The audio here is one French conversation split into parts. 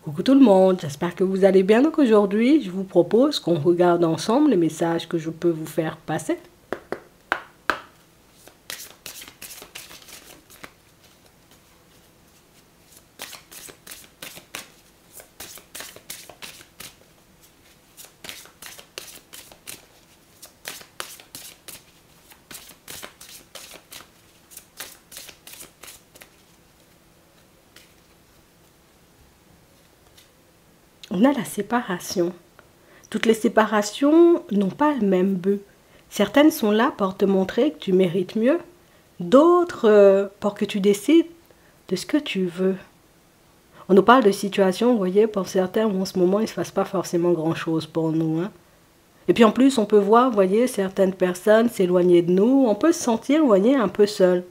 Coucou tout le monde, j'espère que vous allez bien. Donc aujourd'hui, je vous propose qu'on regarde ensemble les messages que je peux vous faire passer. On a la séparation. Toutes les séparations n'ont pas le même but. Certaines sont là pour te montrer que tu mérites mieux. D'autres pour que tu décides de ce que tu veux. On nous parle de situations, vous voyez, pour certains où en ce moment il ne se passe pas forcément grand-chose pour nous. Et puis en plus, on peut voir, vous voyez, certaines personnes s'éloigner de nous. On peut se sentir, vous voyez, un peu seul.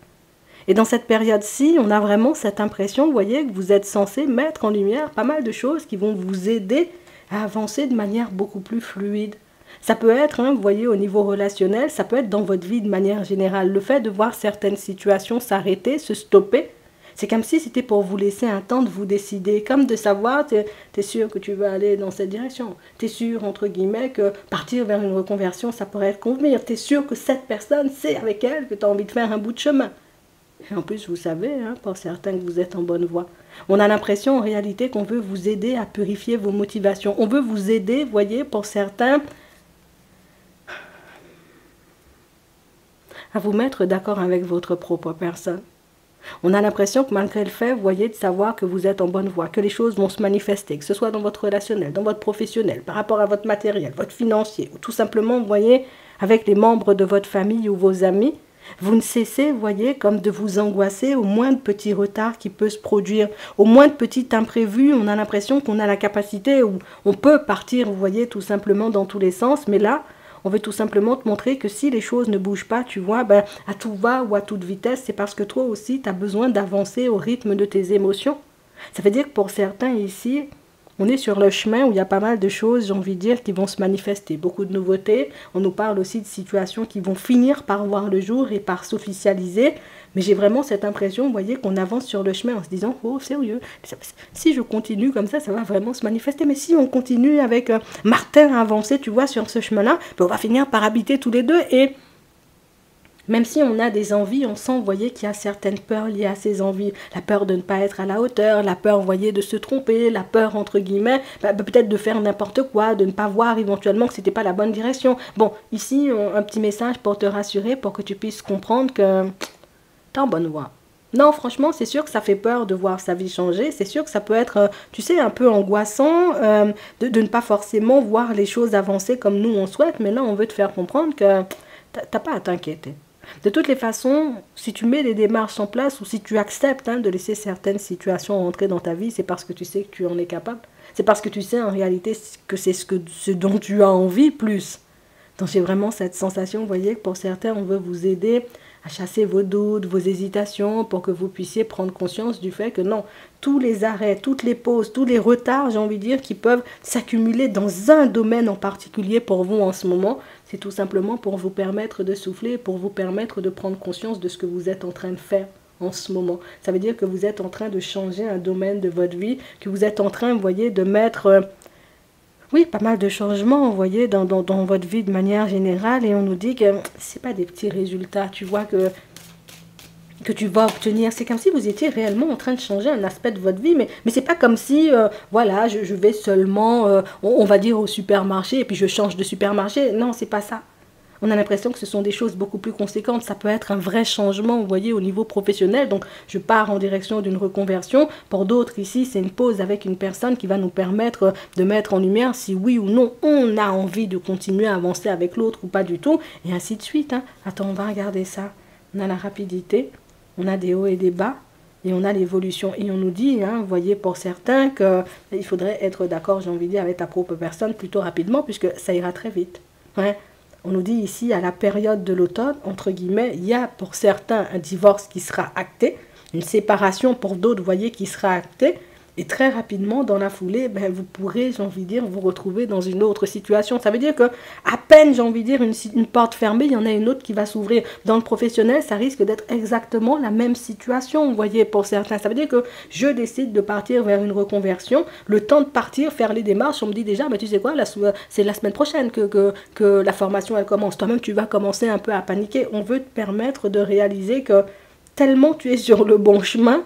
Et dans cette période-ci, on a vraiment cette impression, vous voyez, que vous êtes censé mettre en lumière pas mal de choses qui vont vous aider à avancer de manière beaucoup plus fluide. Ça peut être, vous voyez, au niveau relationnel, ça peut être dans votre vie de manière générale. Le fait de voir certaines situations s'arrêter, se stopper, c'est comme si c'était pour vous laisser un temps de vous décider, comme de savoir, tu es sûr que tu veux aller dans cette direction. Tu es sûr, entre guillemets, que partir vers une reconversion, ça pourrait te convenir. Tu es sûr que cette personne, c'est avec elle que tu as envie de faire un bout de chemin. Et en plus, vous savez, pour certains, que vous êtes en bonne voie. On a l'impression, en réalité, qu'on veut vous aider à purifier vos motivations. On veut vous aider, vous voyez, pour certains, à vous mettre d'accord avec votre propre personne. On a l'impression que malgré le fait, vous voyez, de savoir que vous êtes en bonne voie, que les choses vont se manifester, que ce soit dans votre relationnel, dans votre professionnel, par rapport à votre matériel, votre financier, ou tout simplement, vous voyez, avec les membres de votre famille ou vos amis, vous ne cessez, vous voyez, comme de vous angoisser au moindre petit retard qui peut se produire, au moindre petit imprévu. On a l'impression qu'on a la capacité, ou on peut partir, vous voyez, tout simplement dans tous les sens, mais là, on veut tout simplement te montrer que si les choses ne bougent pas, tu vois, à tout va ou à toute vitesse, c'est parce que toi aussi, tu as besoin d'avancer au rythme de tes émotions. Ça veut dire que pour certains ici, on est sur le chemin où il y a pas mal de choses, j'ai envie de dire, qui vont se manifester. Beaucoup de nouveautés. On nous parle aussi de situations qui vont finir par voir le jour et par s'officialiser. Mais j'ai vraiment cette impression, vous voyez, qu'on avance sur le chemin en se disant « Oh, sérieux, si je continue comme ça va vraiment se manifester. Mais si on continue avec Martin à avancer, tu vois, sur ce chemin-là, on va finir par habiter tous les deux. » Et même si on a des envies, on sent, vous voyez, qu'il y a certaines peurs liées à ces envies. La peur de ne pas être à la hauteur, la peur, vous voyez, de se tromper, la peur, entre guillemets, peut-être de faire n'importe quoi, de ne pas voir éventuellement que c'était pas la bonne direction. Bon, ici, un petit message pour te rassurer, pour que tu puisses comprendre que t'es en bonne voie. Non, franchement, c'est sûr que ça fait peur de voir sa vie changer. C'est sûr que ça peut être, tu sais, un peu angoissant de ne pas forcément voir les choses avancer comme nous on souhaite. Mais là, on veut te faire comprendre que t'as pas à t'inquiéter. De toutes les façons, si tu mets les démarches en place ou si tu acceptes de laisser certaines situations rentrer dans ta vie, c'est parce que tu sais que tu en es capable. C'est parce que tu sais en réalité que c'est ce dont tu as envie plus. Donc j'ai vraiment cette sensation, vous voyez, que pour certains, on veut vous aider à chasser vos doutes, vos hésitations, pour que vous puissiez prendre conscience du fait que non, tous les arrêts, toutes les pauses, tous les retards, j'ai envie de dire, qui peuvent s'accumuler dans un domaine en particulier pour vous en ce moment, c'est tout simplement pour vous permettre de souffler, pour vous permettre de prendre conscience de ce que vous êtes en train de faire en ce moment. Ça veut dire que vous êtes en train de changer un domaine de votre vie, que vous êtes en train, vous voyez, de mettre oui, pas mal de changements, vous voyez, dans votre vie de manière générale. Et on nous dit que c'est pas des petits résultats, tu vois, que tu vas obtenir. C'est comme si vous étiez réellement en train de changer un aspect de votre vie. Mais c'est pas comme si, voilà, je vais seulement, on va dire, au supermarché et puis je change de supermarché. Non, c'est pas ça. On a l'impression que ce sont des choses beaucoup plus conséquentes. Ça peut être un vrai changement, vous voyez, au niveau professionnel. Donc, je pars en direction d'une reconversion. Pour d'autres, ici, c'est une pause avec une personne qui va nous permettre de mettre en lumière si oui ou non on a envie de continuer à avancer avec l'autre ou pas du tout. Et ainsi de suite. Attends, on va regarder ça. On a la rapidité, on a des hauts et des bas. Et on a l'évolution. Et on nous dit, vous voyez, pour certains, qu'il faudrait être d'accord, j'ai envie de dire, avec ta propre personne plutôt rapidement, puisque ça ira très vite. On nous dit ici, à la période de l'automne, entre guillemets, il y a pour certains un divorce qui sera acté, une séparation pour d'autres, vous voyez, qui sera actée. Et très rapidement, dans la foulée, ben, vous pourrez, j'ai envie de dire, vous retrouver dans une autre situation. Ça veut dire que à peine, j'ai envie de dire, une porte fermée, il y en a une autre qui va s'ouvrir. Dans le professionnel, ça risque d'être exactement la même situation, vous voyez, pour certains. Ça veut dire que je décide de partir vers une reconversion. Le temps de partir, faire les démarches, on me dit déjà, mais tu sais quoi, c'est la semaine prochaine que la formation, elle commence. Toi-même, tu vas commencer un peu à paniquer. On veut te permettre de réaliser que tellement tu es sur le bon chemin,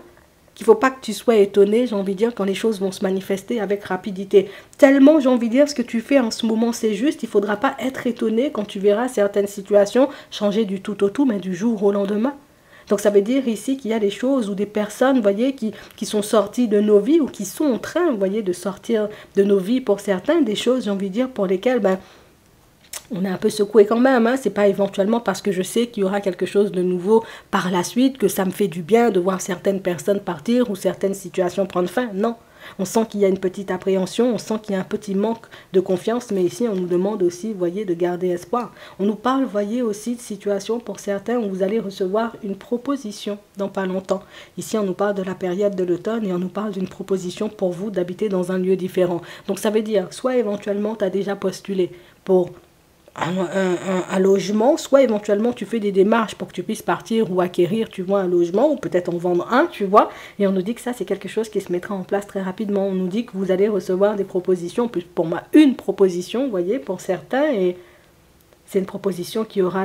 qu'il ne faut pas que tu sois étonné, j'ai envie de dire, quand les choses vont se manifester avec rapidité. Tellement, j'ai envie de dire, ce que tu fais en ce moment, c'est juste. Il ne faudra pas être étonné quand tu verras certaines situations changer du tout au tout, mais du jour au lendemain. Donc ça veut dire ici qu'il y a des choses ou des personnes, vous voyez, qui sont sorties de nos vies ou qui sont en train, vous voyez, de sortir de nos vies pour certains, des choses, j'ai envie de dire, pour lesquelles, ben, on est un peu secoué quand même, hein. C'est pas éventuellement parce que je sais qu'il y aura quelque chose de nouveau par la suite que ça me fait du bien de voir certaines personnes partir ou certaines situations prendre fin. Non, on sent qu'il y a une petite appréhension, on sent qu'il y a un petit manque de confiance, mais ici on nous demande aussi, vous voyez, de garder espoir. On nous parle, vous voyez, aussi de situations pour certains où vous allez recevoir une proposition dans pas longtemps. Ici on nous parle de la période de l'automne et on nous parle d'une proposition pour vous d'habiter dans un lieu différent. Donc ça veut dire, soit éventuellement tu as déjà postulé pour un logement, soit éventuellement tu fais des démarches pour que tu puisses partir ou acquérir, tu vois, un logement, ou peut-être en vendre un, tu vois, et on nous dit que ça c'est quelque chose qui se mettra en place très rapidement. On nous dit que vous allez recevoir des propositions, plus pour moi une proposition, vous voyez, pour certains, et c'est une proposition qui aura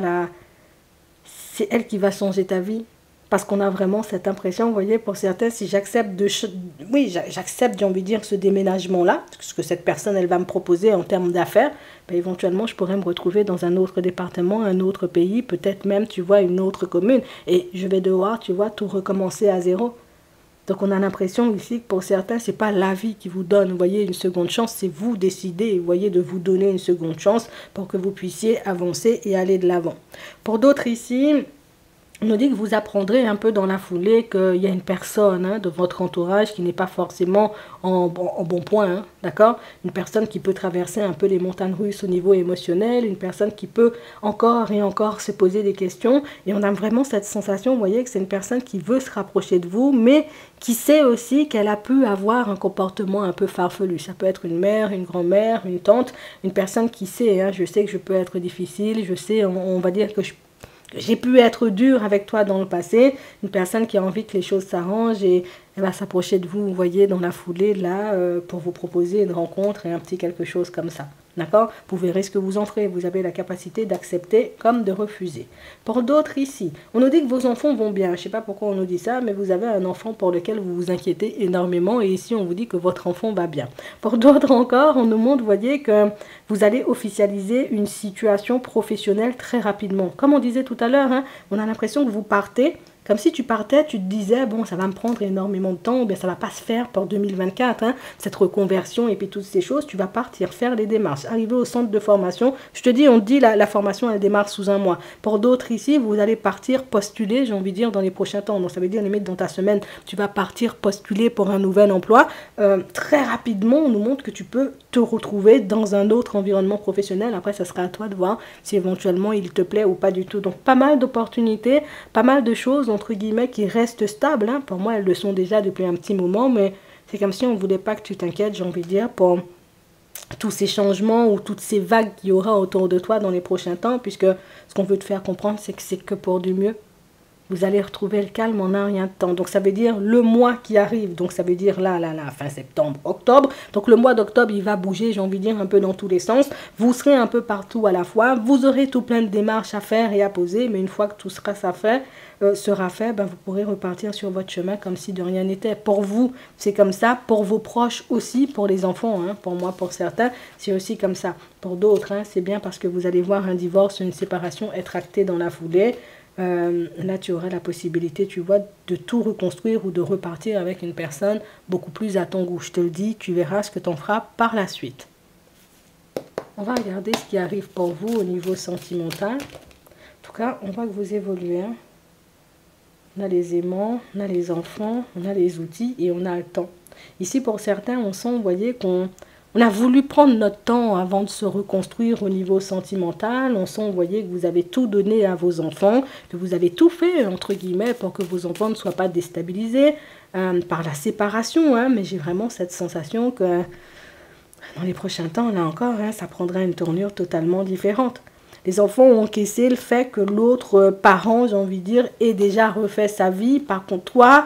c'est elle qui va changer ta vie. Parce qu'on a vraiment cette impression, vous voyez, pour certains, si j'accepte j'accepte, j'ai envie de dire, ce déménagement-là, ce que cette personne, elle va me proposer en termes d'affaires, ben, éventuellement, je pourrais me retrouver dans un autre département, un autre pays, peut-être même, tu vois, une autre commune. Et je vais devoir, tu vois, tout recommencer à zéro. Donc, on a l'impression ici que pour certains, c'est pas la vie qui vous donne, vous voyez, une seconde chance, c'est vous décider, vous voyez, de vous donner une seconde chance pour que vous puissiez avancer et aller de l'avant. Pour d'autres ici, on nous dit que vous apprendrez un peu dans la foulée qu'il y a une personne, hein, de votre entourage qui n'est pas forcément en bon point, hein, d'accord? Une personne qui peut traverser un peu les montagnes russes au niveau émotionnel, une personne qui peut encore et encore se poser des questions. Et on a vraiment cette sensation, vous voyez, que c'est une personne qui veut se rapprocher de vous, mais qui sait aussi qu'elle a pu avoir un comportement un peu farfelu. Ça peut être une mère, une grand-mère, une tante, une personne qui sait, hein, je sais que je peux être difficile, je sais, on va dire que j'ai pu être dur avec toi dans le passé, une personne qui a envie que les choses s'arrangent et elle va s'approcher de vous, vous voyez, dans la foulée, là, pour vous proposer une rencontre et un petit quelque chose comme ça. D'accord? Vous verrez ce que vous en ferez. Vous avez la capacité d'accepter comme de refuser. Pour d'autres ici, on nous dit que vos enfants vont bien. Je ne sais pas pourquoi on nous dit ça, mais vous avez un enfant pour lequel vous vous inquiétez énormément. Et ici, on vous dit que votre enfant va bien. Pour d'autres encore, on nous montre, vous voyez, que vous allez officialiser une situation professionnelle très rapidement. Comme on disait tout à l'heure, hein, on a l'impression que vous partez. Comme si tu partais, tu te disais, bon, ça va me prendre énormément de temps, ou bien ça ne va pas se faire pour 2024, hein, cette reconversion et puis toutes ces choses, tu vas partir faire les démarches. Arriver au centre de formation, je te dis, on dit la formation, elle démarre sous un mois. Pour d'autres ici, vous allez partir postuler, j'ai envie de dire, dans les prochains temps. Donc ça veut dire, limite, dans ta semaine, tu vas partir postuler pour un nouvel emploi. Très rapidement, on nous montre que tu peux te retrouver dans un autre environnement professionnel. Après, ça sera à toi de voir si éventuellement il te plaît ou pas du tout. Donc pas mal d'opportunités, pas mal de choses, entre guillemets, qui restent stables, hein. Pour moi, elles le sont déjà depuis un petit moment, mais c'est comme si on ne voulait pas que tu t'inquiètes, j'ai envie de dire, pour tous ces changements ou toutes ces vagues qu'il y aura autour de toi dans les prochains temps, puisque ce qu'on veut te faire comprendre, c'est que c'est que pour du mieux. Vous allez retrouver le calme en un rien de temps. Donc ça veut dire le mois qui arrive. Donc ça veut dire là, fin septembre, octobre. Donc le mois d'octobre, il va bouger, j'ai envie de dire, un peu dans tous les sens. Vous serez un peu partout à la fois. Vous aurez tout plein de démarches à faire et à poser. Mais une fois que tout sera fait, ben, vous pourrez repartir sur votre chemin comme si de rien n'était. Pour vous, c'est comme ça. Pour vos proches aussi, pour les enfants, hein. Pour moi, pour certains, c'est aussi comme ça. Pour d'autres, hein, c'est bien parce que vous allez voir un divorce, une séparation être actée dans la foulée. Là tu auras la possibilité, tu vois, de tout reconstruire ou de repartir avec une personne beaucoup plus à ton goût. Je te le dis, tu verras ce que tu en feras par la suite. On va regarder ce qui arrive pour vous au niveau sentimental. En tout cas, on voit que vous évoluez, hein. On a les aimants, on a les enfants, on a les outils et on a le temps. Ici, pour certains, on sent, vous voyez, qu'on a voulu prendre notre temps avant de se reconstruire au niveau sentimental. On sent, vous voyez, que vous avez tout donné à vos enfants, que vous avez tout fait, entre guillemets, pour que vos enfants ne soient pas déstabilisés. par la séparation, hein, mais j'ai vraiment cette sensation que dans les prochains temps, là encore, hein, ça prendra une tournure totalement différente. Les enfants ont encaissé le fait que l'autre parent, j'ai envie de dire, ait déjà refait sa vie. Par contre, toi,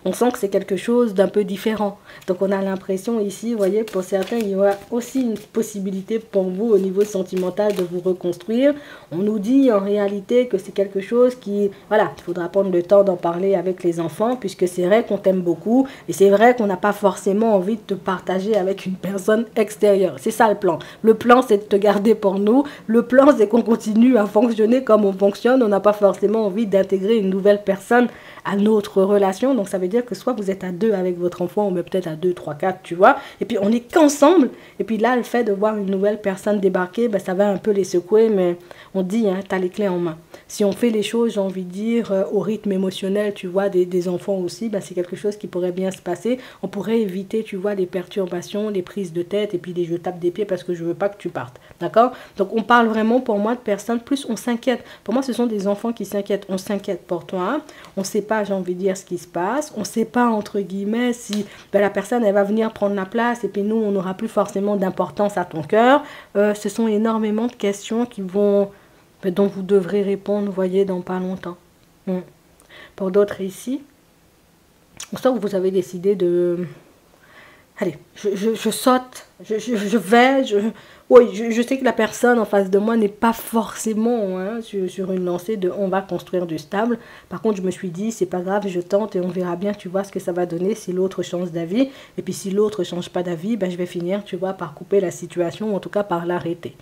on sent que c'est quelque chose d'un peu différent. Donc on a l'impression ici, vous voyez, pour certains, il y aura aussi une possibilité pour vous au niveau sentimental de vous reconstruire. On nous dit en réalité que c'est quelque chose qui, voilà, il faudra prendre le temps d'en parler avec les enfants, puisque c'est vrai qu'on t'aime beaucoup, et c'est vrai qu'on n'a pas forcément envie de te partager avec une personne extérieure. C'est ça le plan. Le plan, c'est de te garder pour nous. Le plan, c'est qu'on continue à fonctionner comme on fonctionne. On n'a pas forcément envie d'intégrer une nouvelle personne à notre relation. Donc ça veut dire que soit vous êtes à 2 avec votre enfant, ou peut-être à 2, 3, 4, tu vois, et puis on est qu'ensemble, et puis là le fait de voir une nouvelle personne débarquer, ben, ça va un peu les secouer, mais on dit, hein, tu as les clés en main. Si on fait les choses, j'ai envie de dire, au rythme émotionnel, tu vois, des enfants aussi, ben, c'est quelque chose qui pourrait bien se passer. On pourrait éviter, tu vois, les perturbations, les prises de tête, et puis les je tape des pieds parce que je veux pas que tu partes, d'accord? Donc on parle vraiment pour moi de personnes, plus on s'inquiète. Pour moi ce sont des enfants qui s'inquiètent. On s'inquiète pour toi, on sait pas, j'ai envie de dire, ce qui se passe, on sait pas, entre guillemets, si ben, la personne elle va venir prendre la place, et puis nous on n'aura plus forcément d'importance à ton cœur. Ce sont énormément de questions qui vont, ben, dont vous devrez répondre, vous voyez, dans pas longtemps. Pour d'autres ici, on sent que vous avez décidé de... Allez, je saute, je vais, oui, je sais que la personne en face de moi n'est pas forcément, hein, sur une lancée de on va construire du stable. Par contre, je me suis dit, c'est pas grave, je tente et on verra bien, tu vois, ce que ça va donner si l'autre change d'avis. Et puis si l'autre change pas d'avis, ben, je vais finir, tu vois, par couper la situation, ou en tout cas par l'arrêter.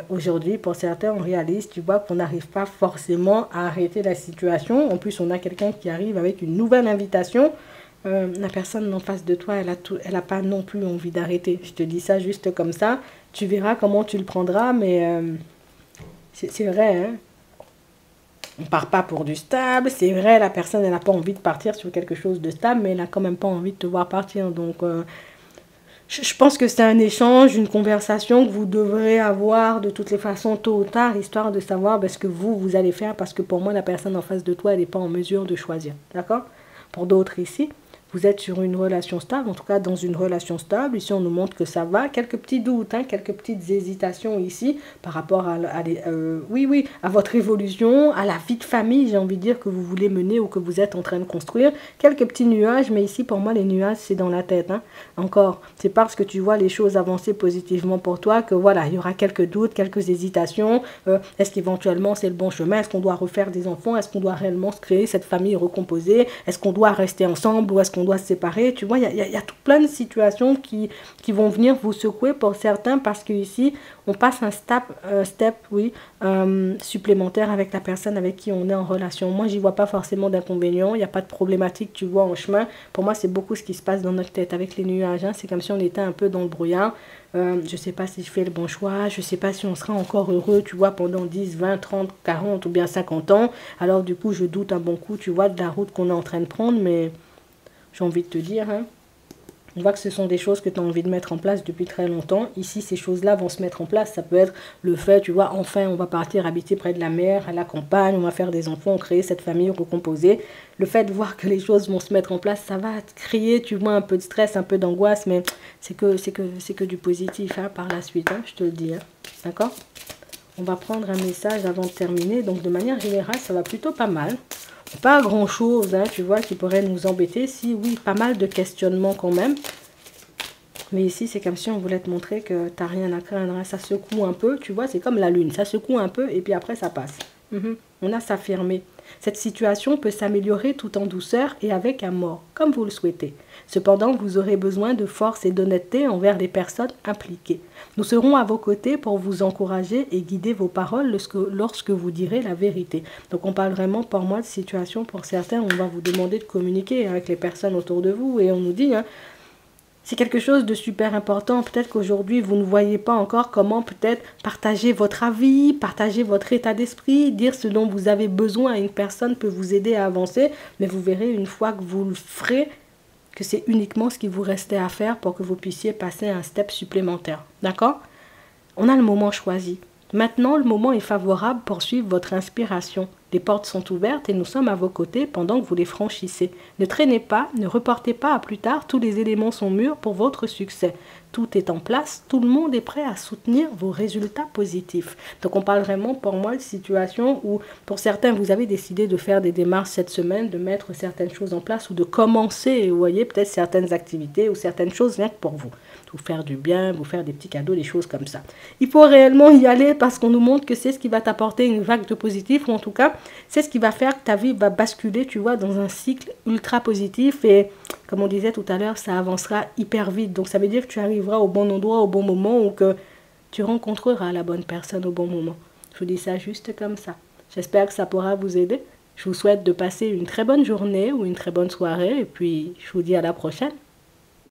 Aujourd'hui, pour certains, on réalise, tu vois, qu'on n'arrive pas forcément à arrêter la situation. En plus, on a quelqu'un qui arrive avec une nouvelle invitation. La personne en face de toi, elle a pas non plus envie d'arrêter. Je te dis ça juste comme ça. Tu verras comment tu le prendras, mais c'est vrai, hein. On part pas pour du stable. C'est vrai, la personne, elle n'a pas envie de partir sur quelque chose de stable, mais elle n'a quand même pas envie de te voir partir. Donc, je pense que c'est un échange, une conversation que vous devrez avoir de toutes les façons tôt ou tard, histoire de savoir ce que vous allez faire, parce que pour moi, la personne en face de toi, elle n'est pas en mesure de choisir. D'accord? Pour d'autres ici, vous êtes sur une relation stable, en tout cas dans une relation stable. Ici, on nous montre que ça va. Quelques petits doutes, hein, quelques petites hésitations ici par rapport à votre évolution, à la vie de famille, j'ai envie de dire, que vous voulez mener ou que vous êtes en train de construire. Quelques petits nuages, mais ici, pour moi, les nuages, c'est dans la tête. Hein. Encore, c'est parce que tu vois les choses avancer positivement pour toi que voilà, il y aura quelques doutes, quelques hésitations. Est-ce qu'éventuellement, c'est le bon chemin? Est-ce qu'on doit refaire des enfants? Est-ce qu'on doit réellement se créer cette famille recomposée? Est-ce qu'on doit rester ensemble ou est-ce qu'on doit se séparer? Tu vois, il y a tout plein de situations qui vont venir vous secouer pour certains, parce que ici on passe un step supplémentaire avec la personne avec qui on est en relation. Moi, j'y vois pas forcément d'inconvénients, il n'y a pas de problématique, tu vois, en chemin. Pour moi, c'est beaucoup ce qui se passe dans notre tête avec les nuages, hein. C'est comme si on était un peu dans le brouillard. Je sais pas si je fais le bon choix, je sais pas si on sera encore heureux, tu vois, pendant 10, 20, 30, 40 ou bien 50 ans. Alors du coup, je doute un bon coup, tu vois, de la route qu'on est en train de prendre, mais j'ai envie de te dire, hein, on voit que ce sont des choses que tu as envie de mettre en place depuis très longtemps. Ici, ces choses-là vont se mettre en place. Ça peut être le fait, tu vois, enfin, on va partir habiter près de la mer, à la campagne, on va faire des enfants, créer cette famille recomposée. Le fait de voir que les choses vont se mettre en place, ça va créer, tu vois, un peu de stress, un peu d'angoisse, mais c'est que du positif, hein, par la suite, hein, je te le dis. Hein. D'accord? On va prendre un message avant de terminer. Donc, de manière générale, ça va plutôt pas mal. Pas grand chose, hein, tu vois, qui pourrait nous embêter. Si, oui, pas mal de questionnements quand même. Mais ici, c'est comme si on voulait te montrer que t'as rien à craindre. Hein. Ça secoue un peu, tu vois, c'est comme la lune. Ça secoue un peu et puis après, ça passe. On a s'affirmer. Cette situation peut s'améliorer tout en douceur et avec amour, comme vous le souhaitez. Cependant, vous aurez besoin de force et d'honnêteté envers les personnes impliquées. Nous serons à vos côtés pour vous encourager et guider vos paroles lorsque vous direz la vérité. Donc, on parle vraiment, pour moi, de situation. Pour certains, on va vous demander de communiquer avec les personnes autour de vous et on nous dit... Hein, c'est quelque chose de super important. Peut-être qu'aujourd'hui, vous ne voyez pas encore comment peut-être partager votre avis, partager votre état d'esprit, dire ce dont vous avez besoin à une personne peut vous aider à avancer. Mais vous verrez une fois que vous le ferez, que c'est uniquement ce qui vous restait à faire pour que vous puissiez passer un step supplémentaire. D'accord? On a le moment choisi. Maintenant, le moment est favorable pour suivre votre inspiration. Les portes sont ouvertes et nous sommes à vos côtés pendant que vous les franchissez. Ne traînez pas, ne reportez pas à plus tard, tous les éléments sont mûrs pour votre succès. Tout est en place, tout le monde est prêt à soutenir vos résultats positifs. Donc on parle vraiment pour moi de situation où pour certains vous avez décidé de faire des démarches cette semaine, de mettre certaines choses en place ou de commencer, vous voyez, peut-être certaines activités ou certaines choses rien que pour vous. Vous faire du bien, vous faire des petits cadeaux, des choses comme ça. Il faut réellement y aller parce qu'on nous montre que c'est ce qui va t'apporter une vague de positif ou en tout cas c'est ce qui va faire que ta vie va basculer, tu vois, dans un cycle ultra positif et comme on disait tout à l'heure, ça avancera hyper vite. Donc ça veut dire que tu arriveras au bon endroit, au bon moment ou que tu rencontreras la bonne personne au bon moment. Je vous dis ça juste comme ça. J'espère que ça pourra vous aider. Je vous souhaite de passer une très bonne journée ou une très bonne soirée et puis je vous dis à la prochaine.